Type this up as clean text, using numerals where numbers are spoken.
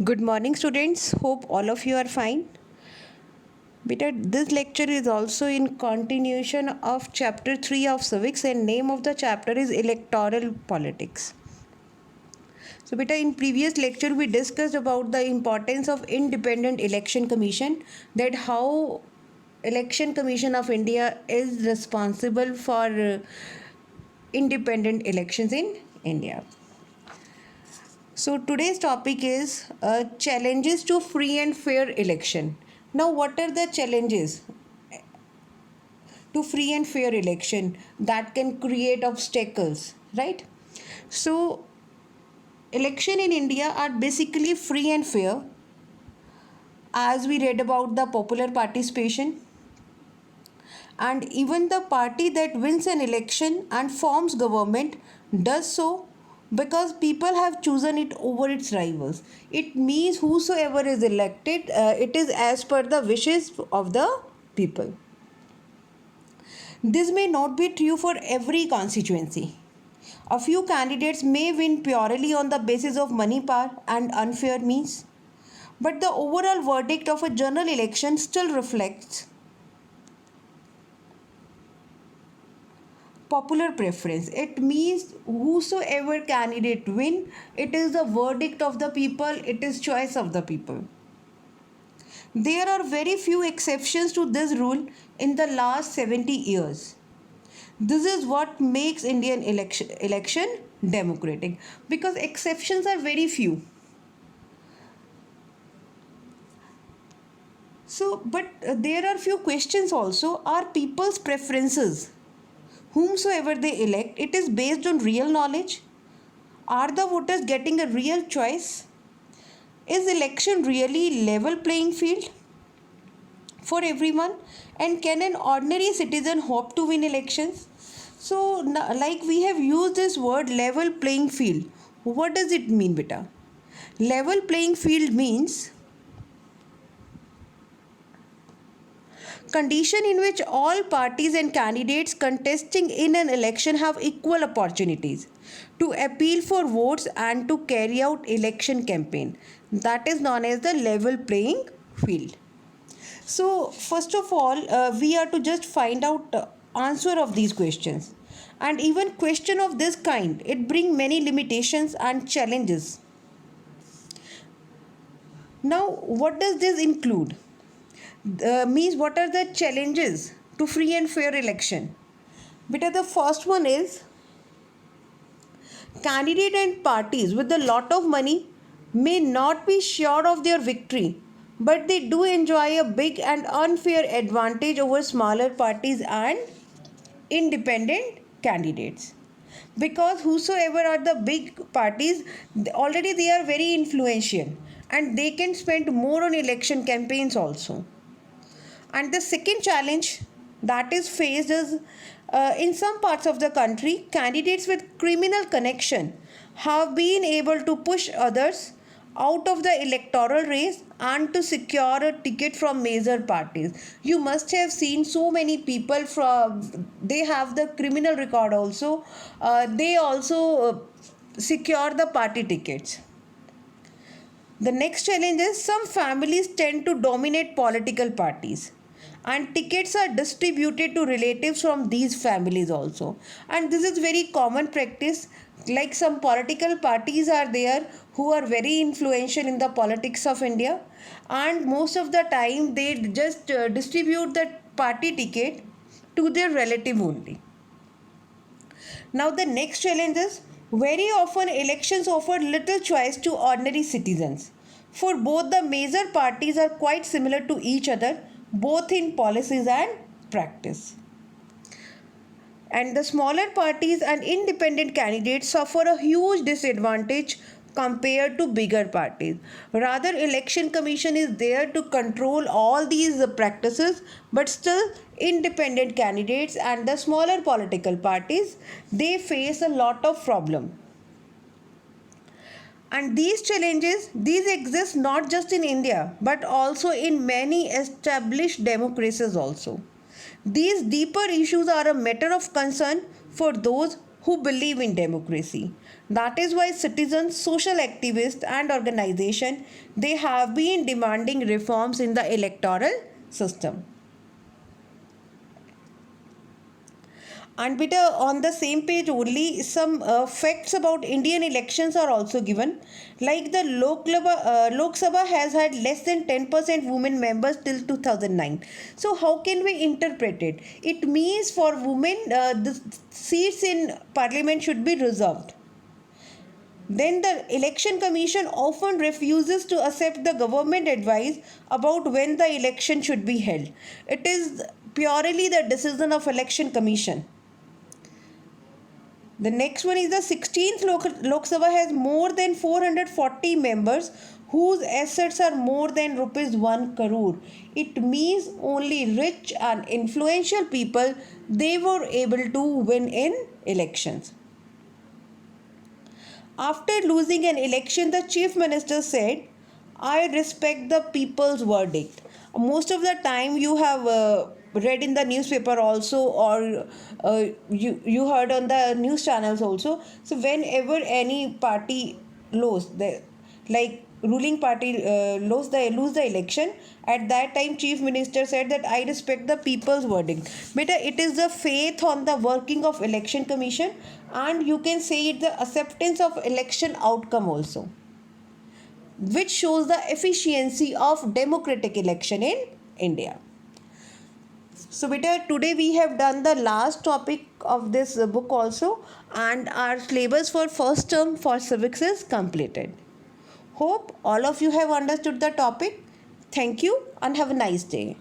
Good morning, students. Hope all of you are fine. Beta, this lecture is also in continuation of chapter 3 of civics, and name of the chapter is electoral politics. So beta, in previous lecture we discussed about the importance of independent election commission, that how election commission of India is responsible for independent elections in India. So today's topic is challenges to free and fair election. Now, what are the challenges to free and fair election that can create obstacles, right? So, election in India are basically free and fair, as we read about the popular participation, and even the party that wins an election and forms government does so because people have chosen it over its rivals. It means whosoever is elected, it is as per the wishes of the people. This may not be true for every constituency. A few candidates may win purely on the basis of money power and unfair means, but the overall verdict of a general election still reflects popular preference. It means whosoever candidate win, it is the verdict of the people, it is choice of the people. There are very few exceptions to this rule in the last 70 years. This is what makes Indian election democratic, because exceptions are very few. So, but there are few questions also. Are people's preferences, whomsoever they elect, it is based on real knowledge? Are the voters getting a real choice? Is election really level playing field for everyone? And can an ordinary citizen hope to win elections? So, like we have used this word level playing field. What does it mean, beta? Level playing field means condition in which all parties and candidates contesting in an election have equal opportunities to appeal for votes and to carry out election campaign. That is known as the level playing field. So first of all, we are to just find out answer of these questions. And even question of this kind, it bring many limitations and challenges. Now, what does this include? Means what are the challenges to free and fair election? Beta, the first one is candidate and parties with a lot of money may not be sure of their victory, but they do enjoy a big and unfair advantage over smaller parties and independent candidates, because whosoever are the big parties, already they are very influential and they can spend more on election campaigns also. And the second challenge that is faced is in some parts of the country, candidates with criminal connection have been able to push others out of the electoral race and to secure a ticket from major parties. You must have seen so many people from, they have the criminal record also. They also secure the party tickets. The next challenge is some families tend to dominate political parties and tickets are distributed to relatives from these families also. And this is very common practice. Like some political parties are there who are very influential in the politics of India, and most of the time they just distribute the party ticket to their relative only. Now the next challenge is very often elections offer little choice to ordinary citizens. For both the major parties are quite similar to each other, both in policies and practice. And the smaller parties and independent candidates suffer a huge disadvantage compared to bigger parties. Rather, election commission is there to control all these practices, but still independent candidates and the smaller political parties, they face a lot of problem. And these challenges, these exist not just in India, but also in many established democracies also. These deeper issues are a matter of concern for those who believe in democracy. That is why citizens, social activists and organizations, they have been demanding reforms in the electoral system. And bit on the same page only, some facts about Indian elections are also given. Like the Lok Sabha has had less than 10% women members till 2009. So how can we interpret it? It means for women, the seats in parliament should be reserved. Then the election commission often refuses to accept the government advice about when the election should be held. It is purely the decision of election commission. The next one is the 16th Lok Sabha has more than 440 members whose assets are more than rupees 1 crore. It means only rich and influential people, they were able to win in elections. After losing an election, the chief minister said, I respect the people's verdict. Most of the time you have read in the newspaper also, or you heard on the news channels also. So whenever any party like ruling party lose the election, at that time chief minister said that I respect the people's verdict. But it is the faith on the working of election commission, and you can say it the acceptance of election outcome also, which shows the efficiency of democratic election in India. So beta, today we have done the last topic of this book also, and our syllabus for first term for civics is completed. Hope all of you have understood the topic. Thank you and have a nice day.